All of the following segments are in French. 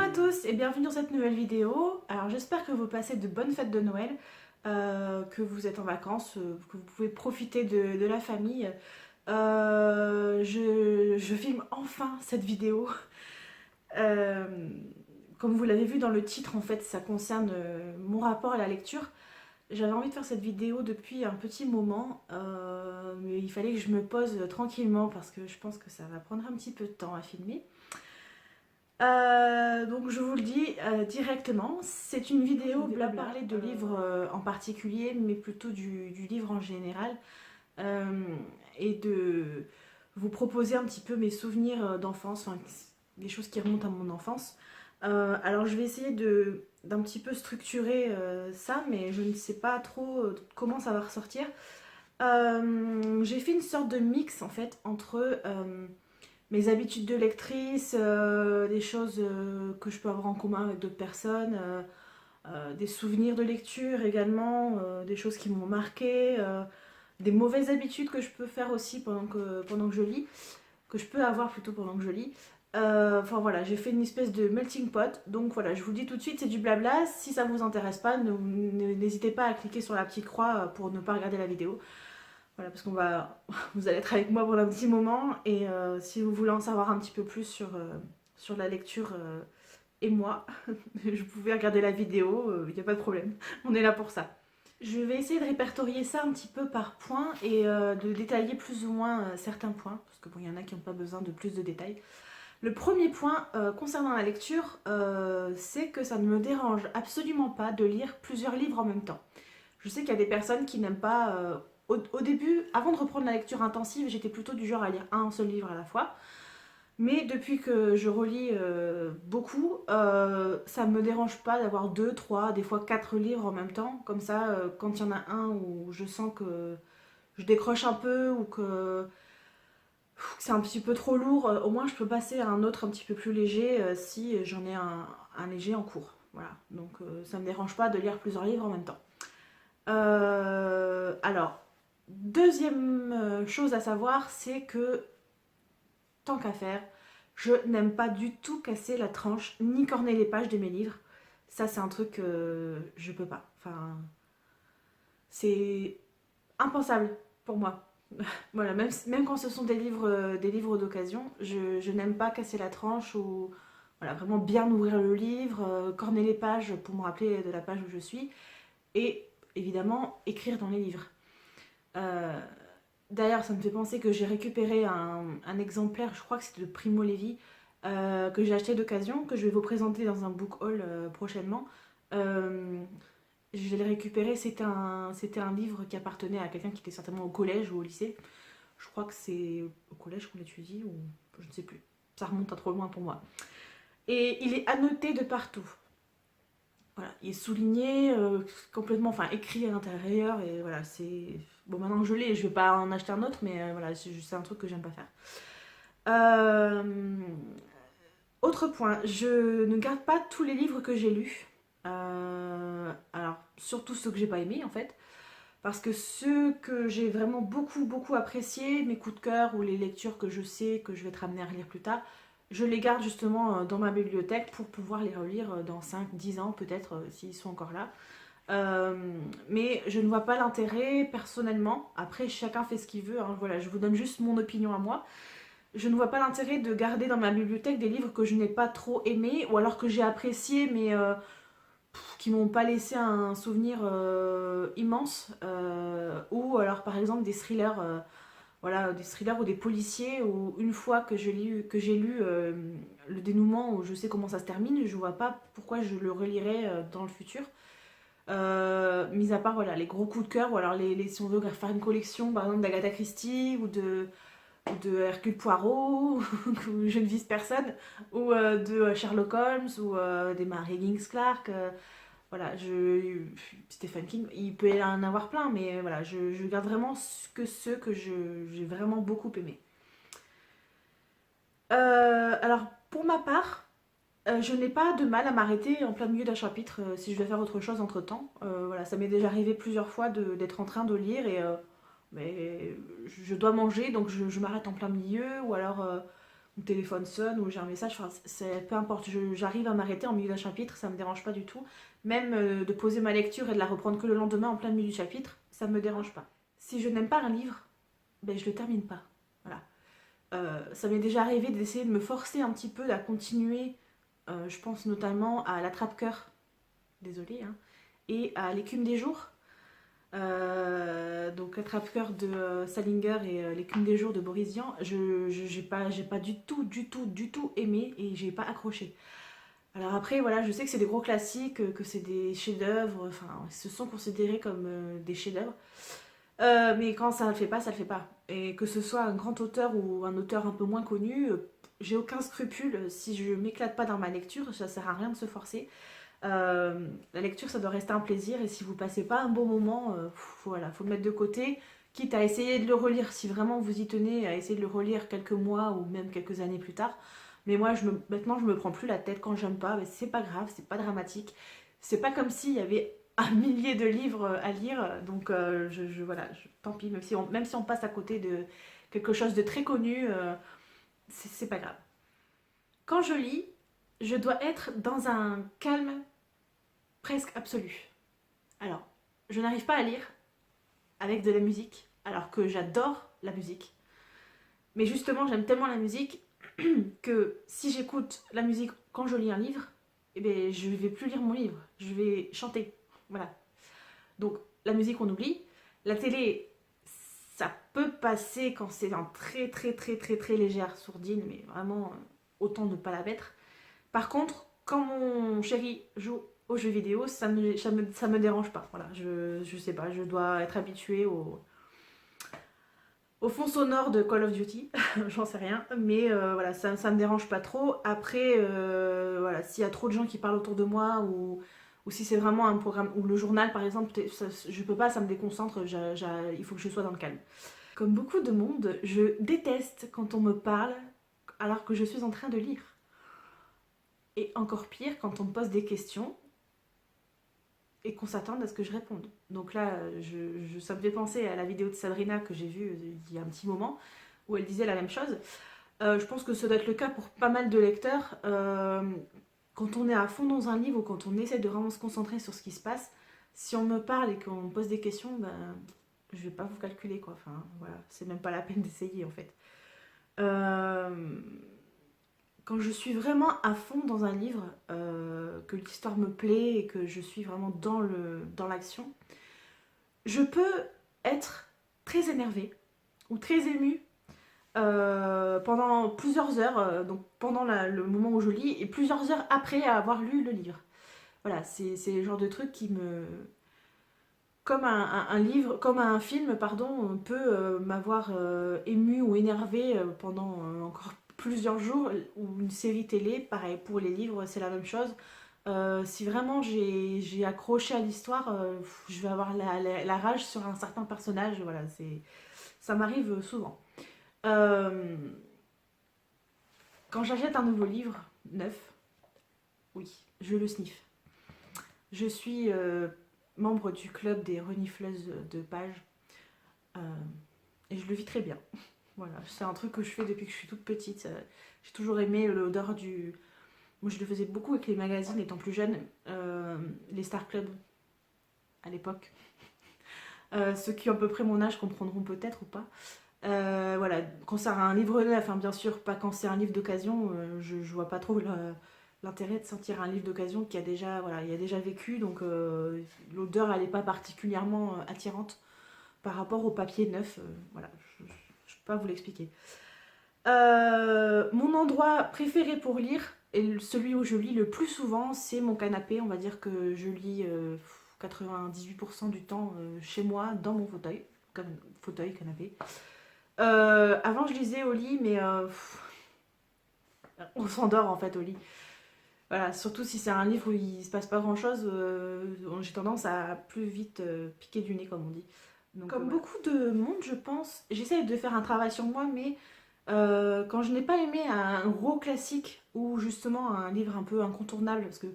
à tous et bienvenue dans cette nouvelle vidéo. Alors j'espère que vous passez de bonnes fêtes de Noël, que vous êtes en vacances, que vous pouvez profiter de la famille. Je filme enfin cette vidéo. Euh, Comme vous l'avez vu dans le titre, en fait, ça concerne mon rapport à la lecture. J'avais envie de faire cette vidéo depuis un petit moment, mais il fallait que je me pose tranquillement parce que je pense que ça va prendre un petit peu de temps à filmer. Donc je vous le dis directement, c'est une vidéo Je ne vais pas blabla parler de livres en particulier, mais plutôt du livre en général, euh, et de vous proposer un petit peu mes souvenirs d'enfance, enfin, des choses qui remontent à mon enfance. Alors je vais essayer d'un petit peu structurer ça, mais je ne sais pas trop comment ça va ressortir. J'ai fait une sorte de mix en fait entre mes habitudes de lectrice, des choses que je peux avoir en commun avec d'autres personnes, des souvenirs de lecture également, des choses qui m'ont marqué, des mauvaises habitudes que je peux faire aussi pendant que je lis, que je peux avoir plutôt pendant que je lis. Enfin voilà, j'ai fait une espèce de melting pot, donc voilà, je vous le dis tout de suite, c'est du blabla. Si ça vous intéresse pas, n'hésitez pas à cliquer sur la petite croix pour ne pas regarder la vidéo. Voilà, parce vous allez être avec moi pendant un petit moment et si vous voulez en savoir un petit peu plus sur la lecture et moi, je pouvais regarder la vidéo, il n'y a pas de problème, on est là pour ça. Je vais essayer de répertorier ça un petit peu par points et de détailler plus ou moins certains points, parce que bon, il y en a qui n'ont pas besoin de plus de détails. Le premier point concernant la lecture, c'est que ça ne me dérange absolument pas de lire plusieurs livres en même temps. Je sais qu'il y a des personnes qui n'aiment pas. Au début, avant de reprendre la lecture intensive, j'étais plutôt du genre à lire un seul livre à la fois. Mais depuis que je relis beaucoup, ça ne me dérange pas d'avoir deux, trois, des fois quatre livres en même temps. Comme ça, quand il y en a un où je sens que je décroche un peu ou que c'est un petit peu trop lourd, au moins je peux passer à un autre un petit peu plus léger si j'en ai un léger en cours. Voilà, donc ça ne me dérange pas de lire plusieurs livres en même temps. Alors, deuxième chose à savoir, c'est que tant qu'à faire, je n'aime pas du tout casser la tranche ni corner les pages de mes livres. Ça, c'est un truc que je peux pas. Enfin, c'est impensable pour moi. Voilà, même quand ce sont des livres d'occasion, je n'aime pas casser la tranche ou voilà, vraiment bien ouvrir le livre, corner les pages pour me rappeler de la page où je suis et évidemment écrire dans les livres. Euh, D'ailleurs, ça me fait penser que j'ai récupéré un exemplaire, je crois que c'était de Primo Levi, que j'ai acheté d'occasion, que je vais vous présenter dans un book haul prochainement. Euh, je l'ai récupéré, c'était un livre qui appartenait à quelqu'un qui était certainement au collège ou au lycée. Je crois que c'est au collège qu'on étudie, ou je ne sais plus. Ça remonte à trop loin pour moi. Et il est annoté de partout. Voilà, il est souligné, complètement, enfin écrit à l'intérieur, et voilà, c'est... Bon, maintenant que je l'ai, je vais pas en acheter un autre, mais voilà, c'est un truc que j'aime pas faire. Euh, Autre point, je ne garde pas tous les livres que j'ai lus. Alors, surtout ceux que j'ai pas aimés, en fait. Parce que ceux que j'ai vraiment beaucoup appréciés, mes coups de cœur ou les lectures que je sais que je vais être amenée à relire plus tard, je les garde justement dans ma bibliothèque pour pouvoir les relire dans 5 10 ans peut-être s'ils sont encore là. Euh, mais je ne vois pas l'intérêt personnellement. Après, chacun fait ce qu'il veut, hein. Voilà, je vous donne juste mon opinion à moi. Je ne vois pas l'intérêt de garder dans ma bibliothèque des livres que je n'ai pas trop aimés ou alors que j'ai appréciés mais qui m'ont pas laissé un souvenir immense. Ou alors par exemple des thrillers, voilà, des thrillers ou des policiers où une fois que j'ai lu le dénouement où je sais comment ça se termine, je vois pas pourquoi je le relirais dans le futur. Mis à part voilà, les gros coups de cœur, ou alors si on veut faire une collection par exemple d'Agatha Christie ou de Hercule Poirot, ou je ne vise personne, ou de Sherlock Holmes, ou des Mary Higgins Clark. Voilà, Stephen King, il peut y en avoir plein, mais voilà, je garde vraiment que ceux que j'ai vraiment beaucoup aimés. Alors, pour ma part, je n'ai pas de mal à m'arrêter en plein milieu d'un chapitre si je vais faire autre chose entre temps. Voilà, ça m'est déjà arrivé plusieurs fois d'être en train de lire et mais je dois manger donc je m'arrête en plein milieu ou alors mon téléphone sonne ou j'ai un message, enfin, peu importe, j'arrive à m'arrêter en milieu d'un chapitre, ça me dérange pas du tout. Même de poser ma lecture et de la reprendre que le lendemain en plein milieu du chapitre, ça me dérange pas. Si je n'aime pas un livre, ben je le termine pas. Voilà. Ça m'est déjà arrivé d'essayer de me forcer un petit peu à continuer, je pense notamment à l'attrape-cœur, désolée, hein, et à l'écume des jours. Donc attrape-cœur de Salinger et l'écume des jours de Boris Vian, j'ai pas du tout aimé et j'ai pas accroché. Alors après, voilà, je sais que c'est des gros classiques, que c'est des chefs-d'œuvre, enfin, ce sont considérés comme des chefs-d'œuvre. Mais quand ça le fait pas, ça le fait pas. Et que ce soit un grand auteur ou un auteur un peu moins connu, j'ai aucun scrupule. Si je m'éclate pas dans ma lecture, ça sert à rien de se forcer. La lecture, ça doit rester un plaisir. Et si vous passez pas un bon moment, voilà, faut le mettre de côté. Quitte à essayer de le relire, si vraiment vous y tenez, à essayer de le relire quelques mois ou même quelques années plus tard. Mais moi, maintenant, je me prends plus la tête quand j'aime pas. Mais c'est pas grave, c'est pas dramatique. C'est pas comme s'il y avait un millier de livres à lire. Donc, voilà, tant pis, même si on passe à côté de quelque chose de très connu, c'est pas grave. Quand je lis, je dois être dans un calme presque absolu. Alors, je n'arrive pas à lire avec de la musique, alors que j'adore la musique. Mais justement, j'aime tellement la musique que si j'écoute la musique quand je lis un livre, eh bien, je ne vais plus lire mon livre, je vais chanter. Voilà. Donc, la musique, on oublie. La télé, ça peut passer quand c'est en très légère sourdine, mais vraiment, autant ne pas la mettre. Par contre, quand mon chéri joue aux jeux vidéo, ça me dérange pas. Voilà, je sais pas, je dois être habituée au fond sonore de Call of Duty, j'en sais rien, mais voilà, ça me dérange pas trop. Après, voilà, s'il y a trop de gens qui parlent autour de moi ou si c'est vraiment un programme, ou le journal par exemple, je peux pas, ça me déconcentre, il faut que je sois dans le calme. Comme beaucoup de monde, je déteste quand on me parle alors que je suis en train de lire. Et encore pire quand on me pose des questions et qu'on s'attende à ce que je réponde. Donc là, ça me fait penser à la vidéo de Sabrina que j'ai vue il y a un petit moment, où elle disait la même chose. Je pense que ça doit être le cas pour pas mal de lecteurs. Quand on est à fond dans un livre ou quand on essaie de vraiment se concentrer sur ce qui se passe, si on me parle et qu'on me pose des questions, ben, je vais pas vous calculer, quoi. Enfin, voilà, c'est même pas la peine d'essayer, en fait. Quand je suis vraiment à fond dans un livre, que l'histoire me plaît et que je suis vraiment dans l'action, je peux être très énervée ou très émue pendant plusieurs heures, donc pendant le moment où je lis et plusieurs heures après avoir lu le livre. Voilà, c'est le genre de truc qui me... Comme un livre, comme un film, pardon, peut m'avoir ému ou énervé pendant encore plusieurs jours, ou une série télé, pareil, pour les livres, c'est la même chose. Si vraiment j'ai accroché à l'histoire, je vais avoir la rage sur un certain personnage, voilà, ça m'arrive souvent. Euh, Quand j'achète un nouveau livre, neuf, oui, je le sniffe. Je suis membre du club des renifleuses de pages euh, et je le vis très bien. Voilà, c'est un truc que je fais depuis que je suis toute petite. J'ai toujours aimé l'odeur du... Moi, je le faisais beaucoup avec les magazines étant plus jeune, les Star Club à l'époque. Ceux qui ont à peu près mon âge comprendront peut-être ou pas. Voilà, quand c'est un livre neuf, hein, bien sûr, pas quand c'est un livre d'occasion, je vois pas trop l'intérêt de sortir un livre d'occasion qui a déjà, voilà, il a déjà vécu, donc l'odeur elle n'est pas particulièrement attirante par rapport au papier neuf. Voilà, je ne peux pas vous l'expliquer. Mon endroit préféré pour lire, et celui où je lis le plus souvent, c'est mon canapé. On va dire que je lis 98% du temps chez moi, dans mon fauteuil, fauteuil, canapé. Avant, je lisais au lit, mais on s'endort en fait au lit. Voilà, surtout si c'est un livre où il se passe pas grand chose, j'ai tendance à plus vite piquer du nez, comme on dit. Donc, comme beaucoup de monde, je pense, j'essaye de faire un travail sur moi, mais quand je n'ai pas aimé un gros classique ou justement un livre un peu incontournable, parce que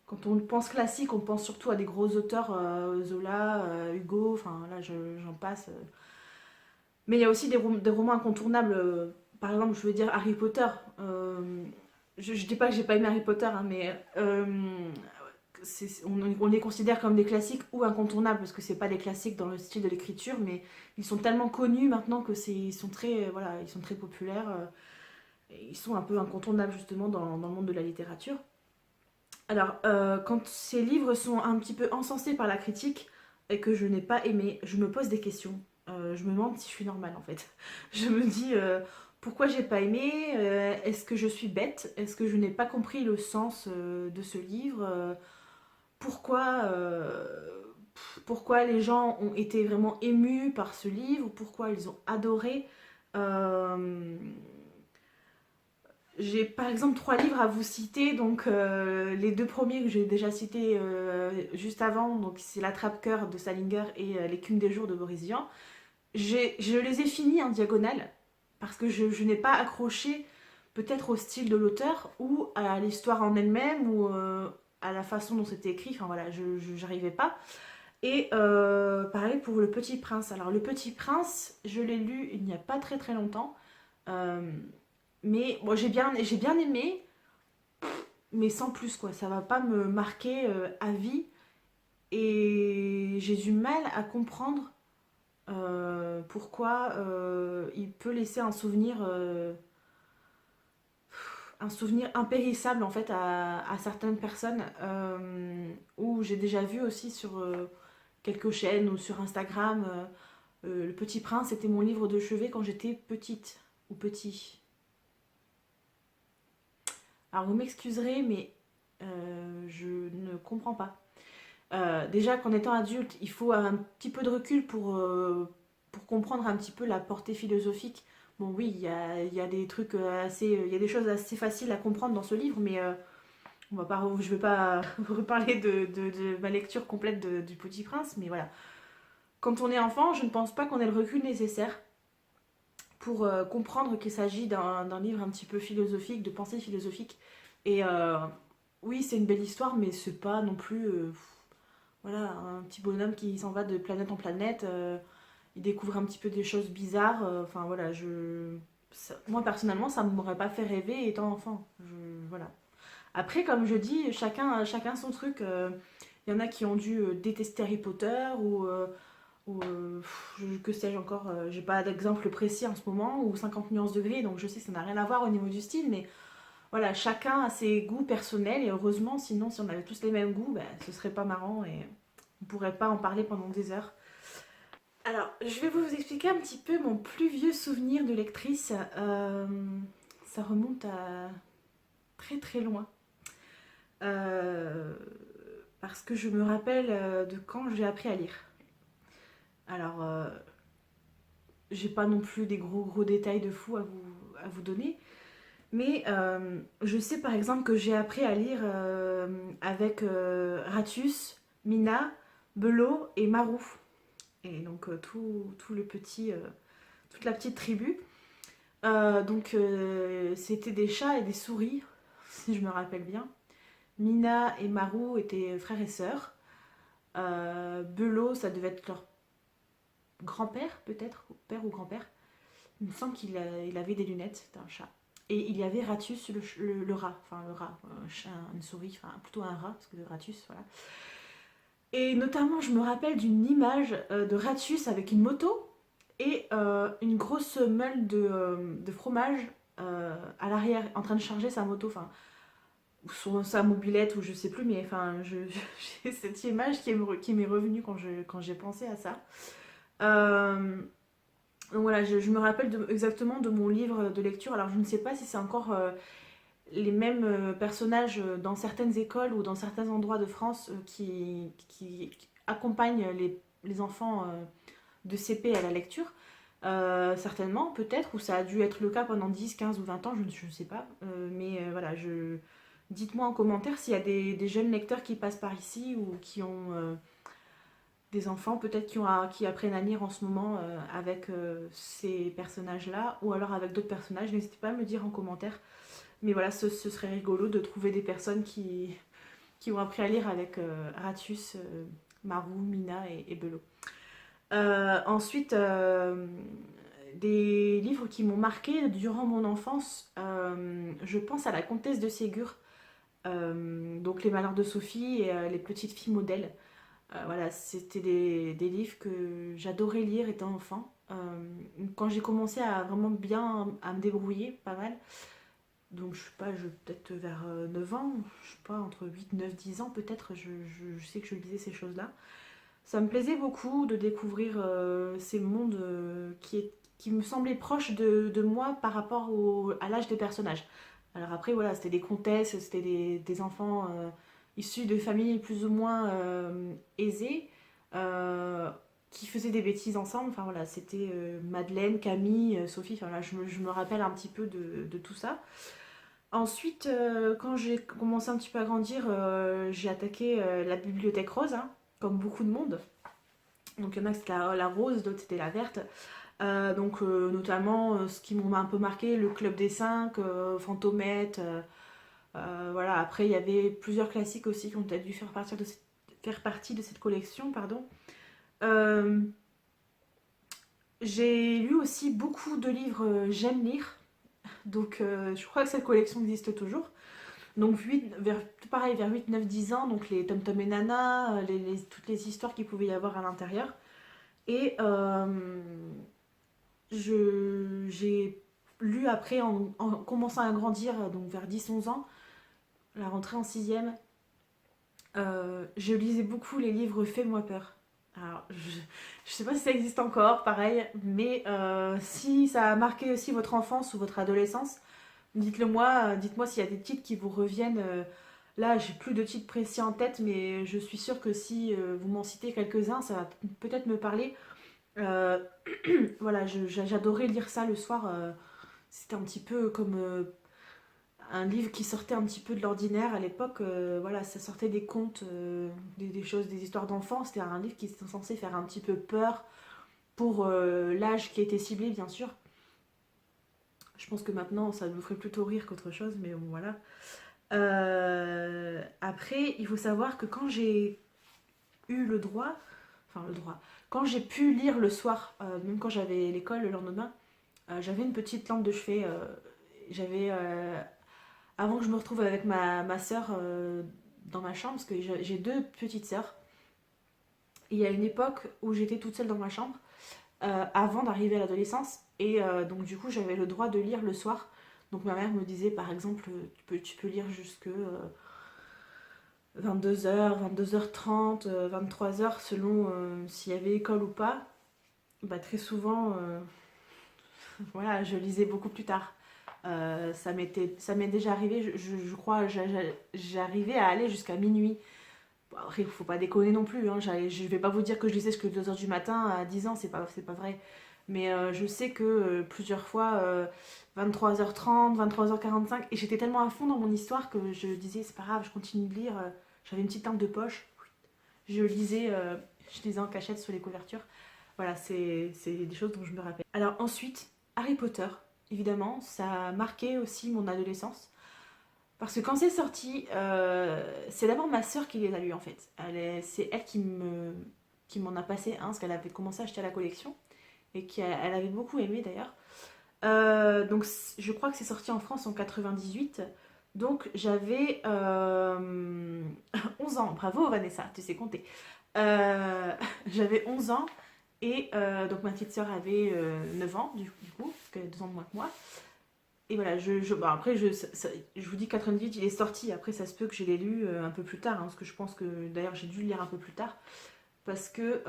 quand on pense classique, on pense surtout à des gros auteurs, Zola, Hugo, enfin là j'en passe. Mais il y a aussi des romans incontournables par exemple, je veux dire Harry Potter. Je dis pas que j'ai pas aimé Harry Potter, hein, mais on les considère comme des classiques ou incontournables parce que c'est pas des classiques dans le style de l'écriture, mais ils sont tellement connus maintenant que ils sont très, voilà, ils sont très populaires. Et ils sont un peu incontournables justement dans le monde de la littérature. Alors, quand ces livres sont un petit peu encensés par la critique et que je n'ai pas aimé, je me pose des questions. Je me demande si je suis normale en fait. Je me dis pourquoi j'ai pas aimé. Est-ce que je suis bête? Est-ce que je n'ai pas compris le sens de ce livre? Pourquoi, pourquoi les gens ont été vraiment émus par ce livre? Pourquoi ils ont adoré? Euh, j'ai par exemple trois livres à vous citer, donc les deux premiers que j'ai déjà cités juste avant, donc c'est La Trappe-Cœur de Salinger et L'écume des jours de Boris Vian. Je les ai finis en diagonale parce que je n'ai pas accroché peut-être au style de l'auteur ou à l'histoire en elle-même ou à la façon dont c'était écrit, enfin voilà, je n'arrivais pas. Et pareil pour Le Petit Prince. Alors Le Petit Prince, je l'ai lu il n'y a pas très très longtemps. Euh, mais bon, j'ai bien aimé, mais sans plus quoi. Ça va pas me marquer à vie. Et j'ai du mal à comprendre pourquoi il peut laisser un souvenir impérissable en fait à certaines personnes. Où j'ai déjà vu aussi sur quelques chaînes ou sur Instagram. Le Petit Prince, c'était mon livre de chevet quand j'étais petite ou petit. Alors vous m'excuserez, mais je ne comprends pas. Déjà qu'en étant adulte, il faut un petit peu de recul pour comprendre un petit peu la portée philosophique. Bon oui, il y a des trucs assez... Il y a des choses assez faciles à comprendre dans ce livre, mais on va pas, je ne vais pas vous reparler de ma lecture complète du Petit Prince, mais voilà. Quand on est enfant, je ne pense pas qu'on ait le recul nécessaire pour comprendre qu'il s'agit d'un livre un petit peu philosophique, de pensée philosophique. Et oui, c'est une belle histoire, mais c'est pas non plus voilà, un petit bonhomme qui s'en va de planète en planète. Il découvre un petit peu des choses bizarres. Enfin voilà, moi personnellement, ça ne m'aurait pas fait rêver étant enfant. Voilà. Après, comme je dis, chacun son truc. Il y en a qui ont dû détester Harry Potter ou que sais-je encore, j'ai pas d'exemple précis en ce moment, ou 50 nuances de gris, donc je sais que ça n'a rien à voir au niveau du style, mais voilà, chacun a ses goûts personnels, et heureusement, sinon si on avait tous les mêmes goûts, ben, ce serait pas marrant et on pourrait pas en parler pendant des heures. Alors, je vais vous expliquer un petit peu mon plus vieux souvenir de lectrice. Ça remonte à très très loin. Euh, Parce que je me rappelle de quand j'ai appris à lire. Alors, j'ai pas non plus des gros détails de fou à vous donner, mais je sais par exemple que j'ai appris à lire avec Ratius, Mina, Belot et Marou. Et donc tout le petit, toute la petite tribu. Donc c'était des chats et des souris, si je me rappelle bien. Mina et Marou étaient frères et sœurs. Belot, ça devait être leur grand-père, peut-être, père ou grand-père. Il me semble il avait des lunettes, c'était un chat. Et il y avait Ratus, le rat, enfin le rat, un chat, une souris, enfin plutôt un rat, parce que Ratus, voilà. Et notamment, je me rappelle d'une image de Ratus avec une moto et une grosse meule de fromage à l'arrière, en train de charger sa moto, enfin, ou sa mobilette, ou je sais plus, mais enfin, j'ai cette image qui m'est revenue quand j'ai pensé à ça. Donc voilà, je me rappelle exactement de mon livre de lecture. Alors je ne sais pas si c'est encore les mêmes personnages dans certaines écoles ou dans certains endroits de France qui accompagnent les enfants de CP à la lecture. Certainement, peut-être, ou ça a dû être le cas pendant 10, 15 ou 20 ans, je ne sais pas. Mais voilà, dites-moi en commentaire s'il y a des jeunes lecteurs qui passent par ici ou qui ont des enfants peut-être qui apprennent à lire en ce moment avec ces personnages-là ou alors avec d'autres personnages. N'hésitez pas à me le dire en commentaire. Mais voilà, ce serait rigolo de trouver des personnes qui ont appris à lire avec Ratius, Marou, Mina et Belot. Ensuite, des livres qui m'ont marqué durant mon enfance, je pense à La Comtesse de Ségur, donc Les Malheurs de Sophie et Les Petites Filles modèles. Voilà, c'était des livres que j'adorais lire étant enfant. Quand j'ai commencé à vraiment bien à me débrouiller, pas mal, donc je sais pas, peut-être vers 9 ans, je sais pas, entre 8 9 10 ans peut-être, je sais que je lisais ces choses-là. Ça me plaisait beaucoup de découvrir ces mondes qui me semblaient proches de moi par rapport à l'âge des personnages. Alors après, voilà, c'était des comtesses, c'était des enfants issus de familles plus ou moins aisées, euh, qui faisaient des bêtises ensemble. Enfin voilà, c'était Madeleine, Camille, Sophie, enfin, voilà, je me rappelle un petit peu de tout ça. Ensuite, quand j'ai commencé un petit peu à grandir, j'ai attaqué la bibliothèque rose, hein, comme beaucoup de monde. Donc il y en a que c'était la rose, d'autres c'était la verte. Notamment ce qui m'a un peu marqué, le Club des 5, Fantomette. Voilà. Après il y avait plusieurs classiques aussi qui ont peut-être dû faire partie de cette collection. Pardon. Euh, j'ai lu aussi beaucoup de livres J'aime lire. Donc je crois que cette collection existe toujours. Donc pareil, vers 8 9 10 ans, donc les Tom Tom et Nana, toutes les histoires qu'il pouvait y avoir à l'intérieur. Et j'ai lu après en commençant à grandir, donc vers 10 11 ans, la rentrée en sixième, je lisais beaucoup les livres Fais-moi peur. Alors, je sais pas si ça existe encore, pareil, mais si ça a marqué aussi votre enfance ou votre adolescence, dites-le moi, dites-moi s'il y a des titres qui vous reviennent. Là, j'ai plus de titres précis en tête, mais je suis sûre que si vous m'en citez quelques-uns, ça va peut-être me parler. Euh, voilà, j'adorais lire ça le soir. C'était un petit peu comme un livre qui sortait un petit peu de l'ordinaire à l'époque. Voilà, ça sortait des contes, des choses, des histoires d'enfants. C'était un livre qui était censé faire un petit peu peur pour l'âge qui était ciblé, bien sûr. Je pense que maintenant, ça me ferait plutôt rire qu'autre chose, mais bon, voilà. Après, il faut savoir que quand j'ai eu le droit, enfin le droit, quand j'ai pu lire le soir, même quand j'avais l'école le lendemain, j'avais une petite lampe de chevet. J'avais avant que je me retrouve avec ma soeur dans ma chambre, parce que j'ai deux petites sœurs. Il y a une époque où j'étais toute seule dans ma chambre, avant d'arriver à l'adolescence, et donc du coup j'avais le droit de lire le soir. Donc ma mère me disait par exemple, tu peux lire jusque 22 h, 22 h 30, 23 h selon s'il y avait école ou pas. Bah, très souvent, voilà, je lisais beaucoup plus tard. Ça m'est déjà arrivé, je crois, j'arrivais à aller jusqu'à minuit. Bon, après, il faut pas déconner non plus, hein, je vais pas vous dire que je lisais jusqu'à 2 h du matin à 10 ans, c'est pas vrai. Mais je sais que plusieurs fois, 23 h 30, 23 h 45, et j'étais tellement à fond dans mon histoire que je disais, c'est pas grave, je continue de lire. J'avais une petite lampe de poche, je lisais en cachette sur les couvertures. Voilà, c'est des choses dont je me rappelle. Alors ensuite, Harry Potter, évidemment, ça a marqué aussi mon adolescence. Parce que quand c'est sorti, c'est d'abord ma soeur qui les a lus en fait. C'est elle qui m'en a passé un, parce qu'elle avait commencé à acheter la collection, et elle avait beaucoup aimé d'ailleurs. Donc je crois que c'est sorti en France en 98. Donc j'avais 11 ans. Bravo Vanessa, tu sais compter. J'avais 11 ans et donc ma petite sœur avait 9 ans du coup, parce qu'elle a 2 ans de moins que moi. Et voilà, bon, après je vous dis 98, il est sorti. Après ça se peut que je l'ai lu un peu plus tard, hein, parce que je pense que d'ailleurs j'ai dû le lire un peu plus tard. Parce que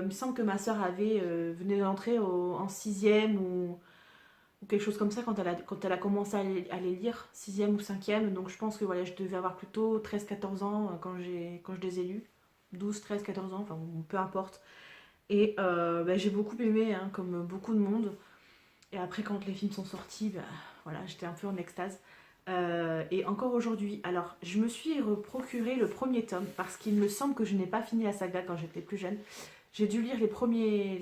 il me semble que ma sœur venait d'entrer en sixième ou quelque chose comme ça quand elle a commencé à les lire, sixième ou cinquième. Donc je pense que voilà, je devais avoir plutôt 13 14 ans quand je les ai lus. 12 13 14 ans, enfin bon, peu importe. Et bah, j'ai beaucoup aimé, hein, comme beaucoup de monde. Et après, quand les films sont sortis, bah, voilà, j'étais un peu en extase. Et encore aujourd'hui, alors je me suis procuré le premier tome parce qu'il me semble que je n'ai pas fini la saga quand j'étais plus jeune. J'ai dû lire les premiers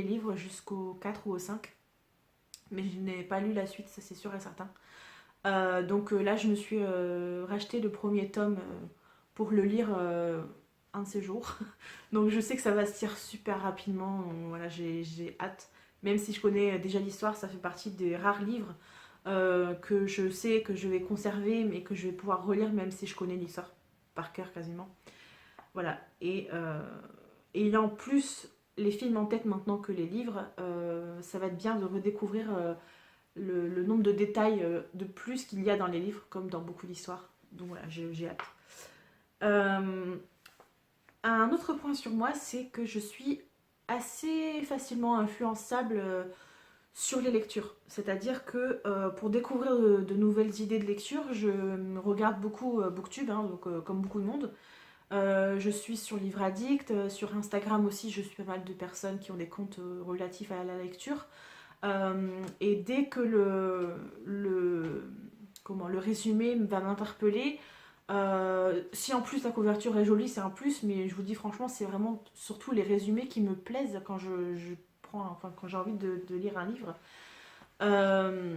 livres jusqu'au 4 ou au 5, mais je n'ai pas lu la suite, ça c'est sûr et certain. Là, je me suis racheté le premier tome pour le lire un de ces jours. Donc je sais que ça va se lire super rapidement, donc, voilà, j'ai hâte. Même si je connais déjà l'histoire, ça fait partie des rares livres que je sais que je vais conserver, mais que je vais pouvoir relire même si je connais l'histoire par cœur quasiment. Voilà. Et en plus les films en tête maintenant que les livres, ça va être bien de redécouvrir le nombre de détails de plus qu'il y a dans les livres, comme dans beaucoup d'histoires. Donc voilà, j'ai hâte. Euh, un autre point sur moi, c'est que je suis assez facilement influençable sur les lectures. C'est-à-dire que pour découvrir de nouvelles idées de lecture, je regarde beaucoup Booktube, hein, donc, comme beaucoup de monde. Je suis sur Livre Addict, sur Instagram aussi, je suis pas mal de personnes qui ont des comptes relatifs à la lecture. Et dès que le résumé va m'interpeller, si en plus la couverture est jolie, c'est un plus, mais je vous dis franchement, c'est vraiment surtout les résumés qui me plaisent quand je prends, enfin, quand j'ai envie de lire un livre. Euh,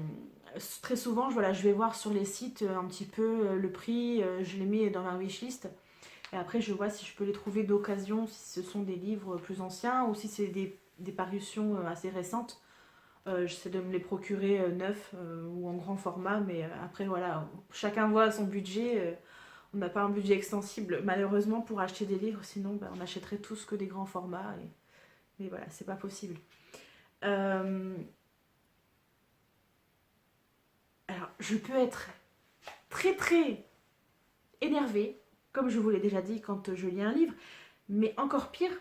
Très souvent, voilà, je vais voir sur les sites un petit peu le prix, je les mets dans ma wishlist. Et après, je vois si je peux les trouver d'occasion, si ce sont des livres plus anciens ou si c'est des parutions assez récentes. J'essaie de me les procurer neufs ou en grand format, mais après, voilà, chacun voit son budget. On n'a pas un budget extensible, malheureusement, pour acheter des livres, sinon bah, on achèterait tous que des grands formats. Mais voilà, c'est pas possible. Euh, Alors, je peux être très très énervée, comme je vous l'ai déjà dit quand je lis un livre, mais encore pire,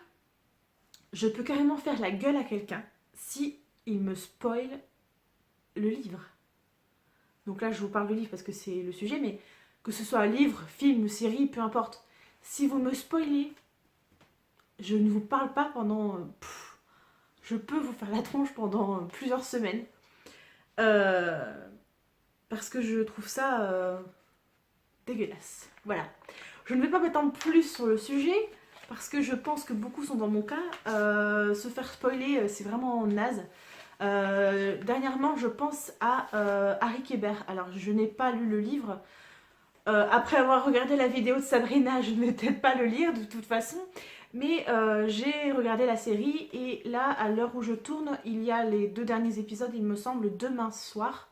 je peux carrément faire la gueule à quelqu'un si il me spoil le livre. Donc là, je vous parle de livre parce que c'est le sujet, mais que ce soit un livre, film, série, peu importe. Si vous me spoilez, je ne vous parle pas pendant... je peux vous faire la tronche pendant plusieurs semaines. Euh, Parce que je trouve ça dégueulasse. Voilà. Je ne vais pas m'étendre plus sur le sujet parce que je pense que beaucoup sont dans mon cas. Se faire spoiler, c'est vraiment naze. Dernièrement, je pense à Harry Kéber. Alors, je n'ai pas lu le livre. Après avoir regardé la vidéo de Sabrina, je ne vais peut-être pas le lire de toute façon. Mais j'ai regardé la série et là, à l'heure où je tourne, il y a les 2 derniers épisodes, il me semble, demain soir.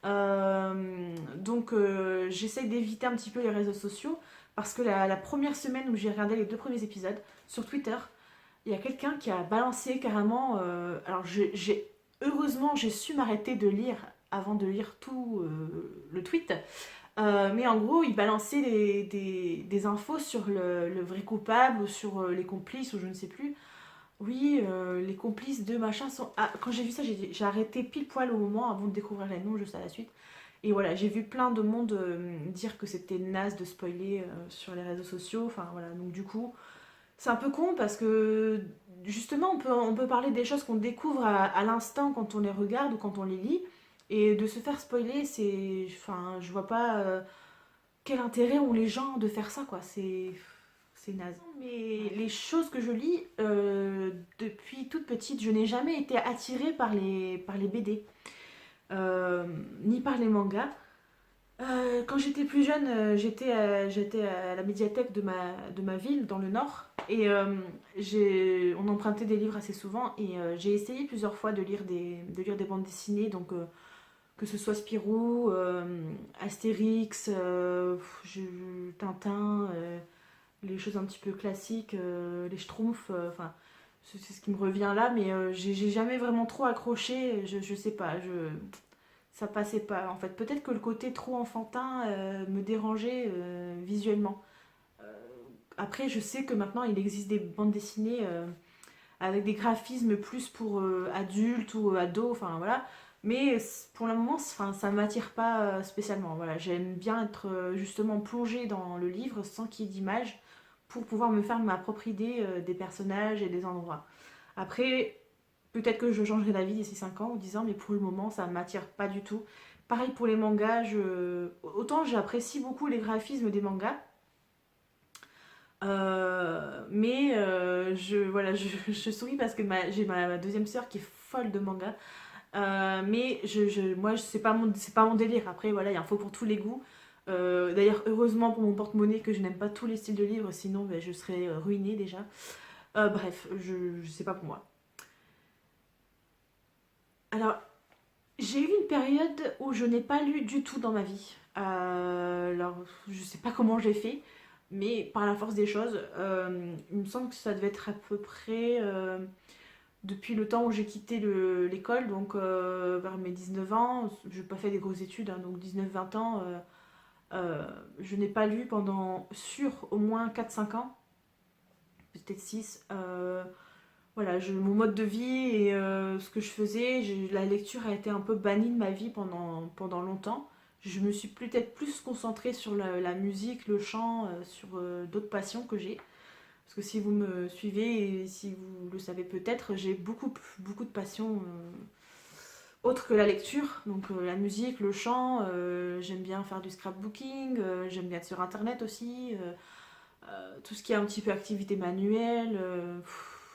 Donc j'essaye d'éviter un petit peu les réseaux sociaux parce que la première semaine où j'ai regardé les 2 premiers épisodes sur Twitter, il y a quelqu'un qui a balancé carrément. Alors heureusement j'ai su m'arrêter de lire avant de lire tout le tweet. Mais en gros, il balançait des infos sur le vrai coupable ou sur les complices ou je ne sais plus. Oui, les complices de machin sont... Ah, quand j'ai vu ça, j'ai arrêté pile poil au moment avant de découvrir les noms juste à la suite. Et voilà, j'ai vu plein de monde dire que c'était naze de spoiler sur les réseaux sociaux. Enfin voilà, donc du coup, c'est un peu con parce que justement, on peut parler des choses qu'on découvre à l'instant quand on les regarde ou quand on les lit. Et de se faire spoiler, c'est... Enfin, je vois pas quel intérêt ont les gens de faire ça, quoi. C'est naze. Mais les choses que je lis, depuis toute petite, je n'ai jamais été attirée par les BD, ni par les mangas. Quand j'étais plus jeune, j'étais à la médiathèque de ma ville, dans le nord, et on empruntait des livres assez souvent, et j'ai essayé plusieurs fois de lire des bandes dessinées, donc que ce soit Spirou, Astérix, Tintin, les choses un petit peu classiques, les Schtroumpfs, enfin, c'est ce qui me revient là, mais j'ai jamais vraiment trop accroché, je sais pas, ça passait pas. En fait, peut-être que le côté trop enfantin me dérangeait visuellement. Euh, Après, je sais que maintenant il existe des bandes dessinées avec des graphismes plus pour adultes ou ados, enfin voilà. Mais pour le moment, enfin, ça ne m'attire pas spécialement. Voilà, j'aime bien être justement plongée dans le livre sans qu'il y ait d'image pour pouvoir me faire ma propre idée des personnages et des endroits. Après, peut-être que je changerai d'avis d'ici 5 ans ou 10 ans, mais pour le moment, ça ne m'attire pas du tout. Pareil pour les mangas, autant j'apprécie beaucoup les graphismes des mangas, mais voilà, je souris parce que j'ai ma deuxième sœur qui est folle de manga. Mais moi, c'est pas mon délire. Après, voilà, il y a un faux pour tous les goûts. D'ailleurs, heureusement pour mon porte-monnaie que je n'aime pas tous les styles de livres, sinon ben, je serais ruinée déjà. Bref, je sais pas pour moi. Alors, j'ai eu une période où je n'ai pas lu du tout dans ma vie. Alors, je sais pas comment j'ai fait, mais par la force des choses, il me semble que ça devait être à peu près depuis le temps où j'ai quitté l'école, donc vers mes 19 ans. Je n'ai pas fait des grosses études, hein, donc 19-20 ans. Je n'ai pas lu pendant au moins 4-5 ans, peut-être 6. Voilà, mon mode de vie et ce que je faisais, la lecture a été un peu bannie de ma vie pendant longtemps. Je me suis peut-être plus concentrée sur la musique, le chant, sur d'autres passions que j'ai. Parce que si vous me suivez et si vous le savez peut-être, j'ai beaucoup de passions autres que la lecture. Donc la musique, le chant, j'aime bien faire du scrapbooking, j'aime bien être sur internet aussi. Tout ce qui est un petit peu activité manuelle.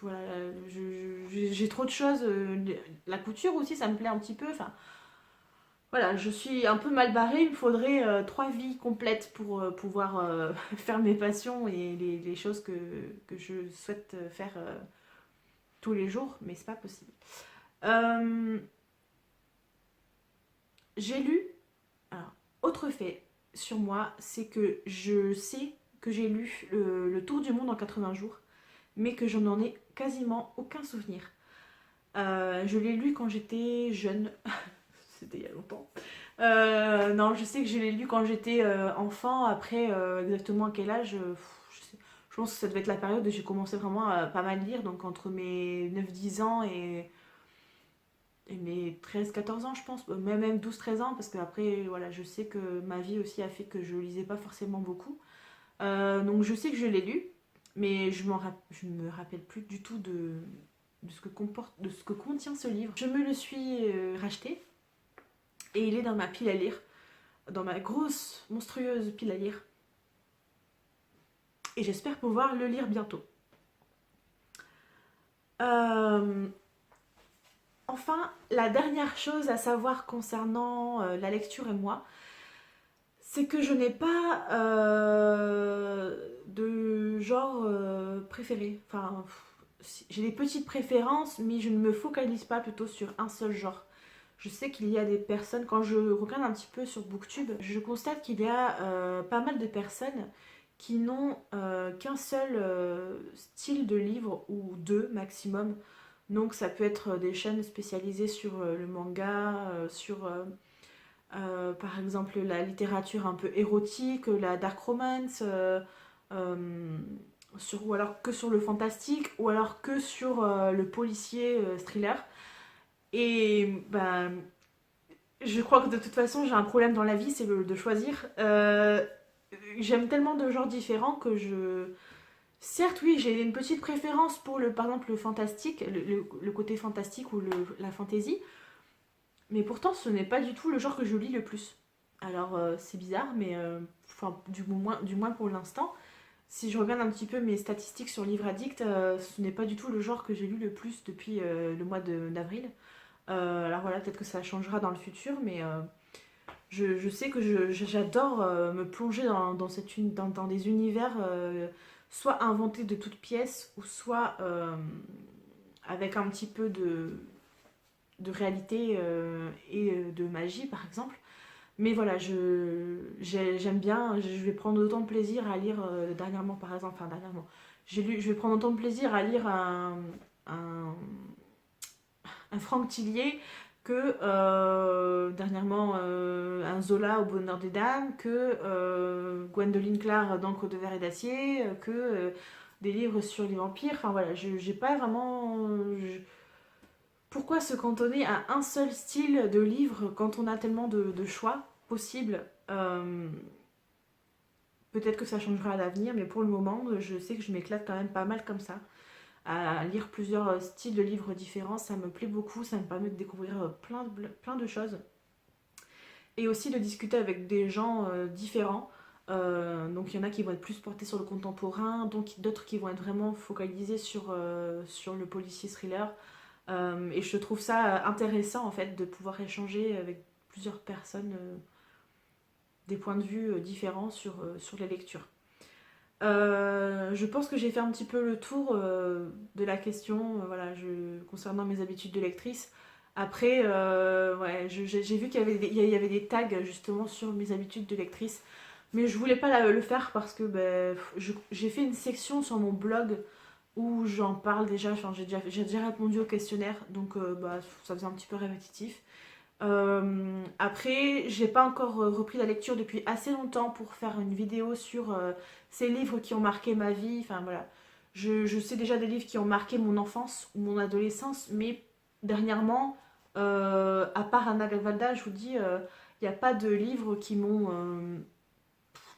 Voilà, j'ai trop de choses. La couture aussi, ça me plaît un petit peu. Enfin, voilà, je suis un peu mal barrée. Il me faudrait 3 vies complètes pour pouvoir faire mes passions et les choses que je souhaite faire tous les jours, mais c'est pas possible. Euh, j'ai lu. Alors, autre fait sur moi, c'est que je sais que j'ai lu le Tour du monde en 80 jours, mais que je n'en ai quasiment aucun souvenir. Je l'ai lu quand j'étais jeune, c'était il y a longtemps. Non, je sais que je l'ai lu quand j'étais enfant, après exactement à quel âge, je pense que ça devait être la période où j'ai commencé vraiment à pas mal lire, donc entre mes 9-10 ans et mes 13-14 ans, je pense, même 12-13 ans, parce que après, voilà, je sais que ma vie aussi a fait que je lisais pas forcément beaucoup. Donc je sais que je l'ai lu, mais je me rappelle plus du tout de ce que contient ce livre. Je me le suis racheté et il est dans ma pile à lire, dans ma grosse, monstrueuse pile à lire. Et j'espère pouvoir le lire bientôt. Euh, Enfin, la dernière chose à savoir concernant la lecture et moi, c'est que je n'ai pas de genre préféré. Enfin, j'ai des petites préférences, mais je ne me focalise pas plutôt sur un seul genre. Je sais qu'il y a des personnes, quand je regarde un petit peu sur Booktube, je constate qu'il y a pas mal de personnes qui n'ont qu'un seul style de livre ou deux maximum. Donc ça peut être des chaînes spécialisées sur le manga, sur par exemple la littérature un peu érotique, la dark romance, euh, ou alors que sur le fantastique, ou alors que sur le policier thriller. Et ben, je crois que de toute façon j'ai un problème dans la vie, c'est de choisir. J'aime tellement de genres différents que je... Certes, oui, j'ai une petite préférence pour par exemple le fantastique, le côté fantastique ou la fantasy, mais pourtant ce n'est pas du tout le genre que je lis le plus. Alors c'est bizarre, mais enfin, du moins pour l'instant, si je regarde un petit peu mes statistiques sur Livre Addict, ce n'est pas du tout le genre que j'ai lu le plus depuis le mois d'avril. Alors voilà, peut-être que ça changera dans le futur, mais je sais que j'adore me plonger dans des univers soit inventés de toutes pièces, ou soit avec un petit peu de réalité et de magie, par exemple. Mais voilà, j'aime bien, je vais prendre autant de plaisir à lire dernièrement, par exemple, enfin dernièrement, je vais prendre autant de plaisir à lire un, un Franck Tillier que dernièrement un Zola au bonheur des dames, que Gwendoline Clark d'encre de verre et d'acier, que des livres sur les vampires. Enfin voilà, j'ai pas vraiment... Pourquoi se cantonner à un seul style de livre quand on a tellement de choix possibles? Peut-être que ça changera à l'avenir, mais pour le moment, je sais que je m'éclate quand même pas mal comme ça. À lire plusieurs styles de livres différents, ça me plaît beaucoup, ça me permet de découvrir plein de choses. Et aussi de discuter avec des gens différents. Donc il y en a qui vont être plus portés sur le contemporain, donc d'autres qui vont être vraiment focalisés sur le policier thriller. Et je trouve ça intéressant en fait de pouvoir échanger avec plusieurs personnes des points de vue différents sur les lectures. Je pense que j'ai fait un petit peu le tour de la question voilà, concernant mes habitudes de lectrice. Après, ouais, j'ai vu qu'il y avait il y avait des tags justement sur mes habitudes de lectrice. Mais je voulais pas le faire parce que ben, j'ai fait une section sur mon blog où j'en parle déjà. Enfin, j'ai déjà répondu au questionnaire, donc bah, ça faisait un petit peu répétitif. Après, j'ai pas encore repris la lecture depuis assez longtemps pour faire une vidéo sur ces livres qui ont marqué ma vie. Enfin voilà, je sais déjà des livres qui ont marqué mon enfance ou mon adolescence, mais dernièrement, à part Anna Gavalda, je vous dis, il n'y a pas de livres qui m'ont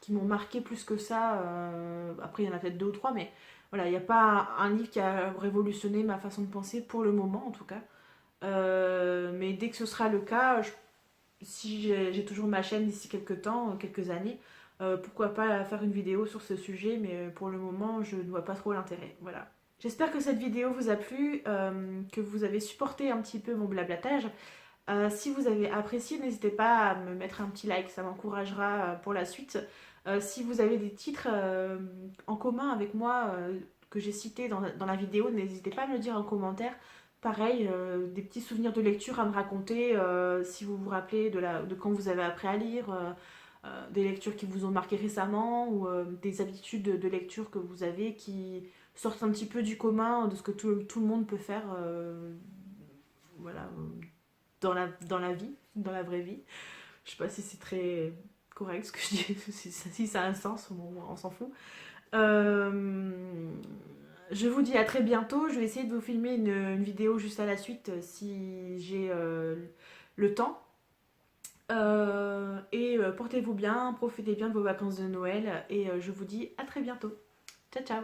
marqué plus que ça. Après, il y en a peut-être deux ou trois, mais voilà, il n'y a pas un livre qui a révolutionné ma façon de penser pour le moment en tout cas. Mais dès que ce sera le cas, si j'ai toujours ma chaîne d'ici quelques temps, quelques années, pourquoi pas faire une vidéo sur ce sujet, mais pour le moment, je ne vois pas trop l'intérêt. Voilà. J'espère que cette vidéo vous a plu, que vous avez supporté un petit peu mon blablatage. Si vous avez apprécié, n'hésitez pas à me mettre un petit like, ça m'encouragera pour la suite. Si vous avez des titres en commun avec moi que j'ai cités dans la vidéo, n'hésitez pas à me le dire en commentaire. Pareil, des petits souvenirs de lecture à me raconter, si vous vous rappelez de quand vous avez appris à lire, des lectures qui vous ont marqué récemment, ou des habitudes de lecture que vous avez qui sortent un petit peu du commun, de ce que tout le monde peut faire voilà, dans la vie, dans la vraie vie. Je sais pas si c'est très correct ce que je dis, si ça a un sens, bon, on s'en fout. Je vous dis à très bientôt. Je vais essayer de vous filmer une vidéo juste à la suite si j'ai le temps. Portez-vous bien, profitez bien de vos vacances de Noël et je vous dis à très bientôt. Ciao ciao.